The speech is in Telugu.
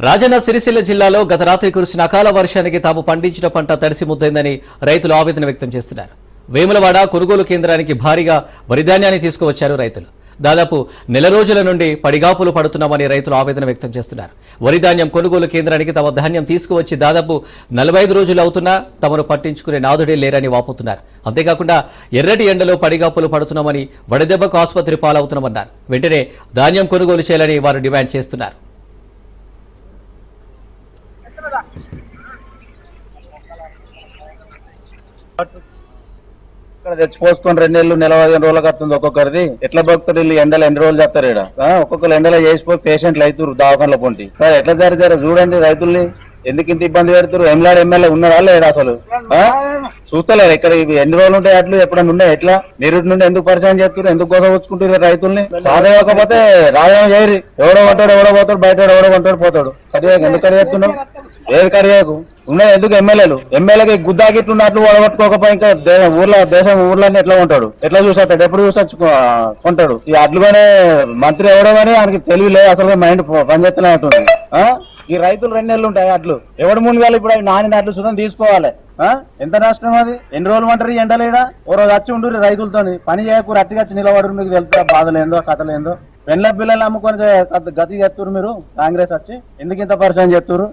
రాజన్న సిరిసిల్ల జిల్లాలో గత రాత్రి కురిసిన అకాల వర్షానికి తాము పండించిన పంట తడిసి ముద్దైందని రైతులు ఆవేదన వ్యక్తం చేస్తున్నారు. వేములవాడ కొనుగోలు కేంద్రానికి భారీగా వరిధాన్యాన్ని తీసుకువచ్చారు రైతులు. దాదాపు నెల రోజుల నుండి పడిగాపులు పడుతున్నామని రైతులు ఆవేదన వ్యక్తం చేస్తున్నారు. వరిధాన్యం కొనుగోలు కేంద్రానికి తమ ధాన్యం తీసుకువచ్చి దాదాపు 45 రోజులు అవుతున్నా తమను పట్టించుకునే నాదుడే లేరని వాపోతున్నారు. అంతేకాకుండా ఎర్రటి ఎండలో పడిగాపులు పడుతున్నామని, వడదెబ్బకు ఆసుపత్రి పాలవుతున్నామన్నారు. వెంటనే ధాన్యం కొనుగోలు చేయాలని వారు డిమాండ్ చేస్తున్నారు. ఇక్కడ తెచ్చిపోసుకొని 2 నెలలు నెల 15 రోజులకు వస్తుంది ఒక్కొక్కరిది. ఎట్లా బతుకుతారు వీళ్ళు? ఎండలు ఎన్ని రోజులు చేస్తారు ఇక్కడ? ఒక్కొక్కరు ఎండలో చేసిపోయి పేషెంట్లు అవుతారు దవాఖానలో పొంటి. ఎట్లా జరిగారు చూడండి రైతుల్ని ఎందుకు ఇంత ఇబ్బంది పెడతారు. ఎమ్మెల్యే ఉన్నారా లేడా అసలు? చూస్తలేరు ఇక్కడ ఇవి ఎన్ని రోజులు ఉంటాయి అట్లు ఎప్పుడైనా ఉన్నాయి. ఎట్లా మీరు నుండి ఎందుకు పరిచయం చేస్తారు? ఎందుకు కోసం వచ్చుకుంటారు రైతుల్ని? సాధకపోతే రాజం చేయరు. ఎవడో పోతాడు బయట ఎవడో కొంటాడు పోతాడు. కడియాకు ఎందుకు కడిగేస్తున్నావు? ఏది కడియాకు ఉన్నాయి ఎందుకు? ఎమ్మెల్యేకి గుద్దాగిట్లున్నట్లు ఓడగొట్టుకోకపోయి ఇంకా ఊర్లన్నీ ఎట్లా ఉంటాడు? ఎట్లా చూసేస్తాడు? ఎప్పుడు చూసొచ్చు కొంటాడు. ఈ అట్లుగానే మంత్రి ఎవడో కానీ ఆయనకి తెలివి లేదు అసలు. మైండ్ పనిచేస్తూనే ఉంటుంది. ఈ రైతులు 2 నెలలు ఉంటాయి అట్లు. ఎవడు మునిగాలి ఇప్పుడు? అవి నాని అట్లు సుతం తీసుకోవాలి. ఎంత నష్టం అది? ఎన్ని రోజులు అంటారు ఈ ఎండలేడా? ఓ రోజు వచ్చి ఉండు రైతులతో పని చేయకూరు అట్టిగా వచ్చి నిలబడు. మీకు తెలుసా బాధలేందో కథలేందో? పెళ్ళ పిల్లలు అమ్ముకొని గతి చేస్తారు మీరు. కాంగ్రెస్ వచ్చి ఎందుకు ఇంత పరిచయం చేస్తారు?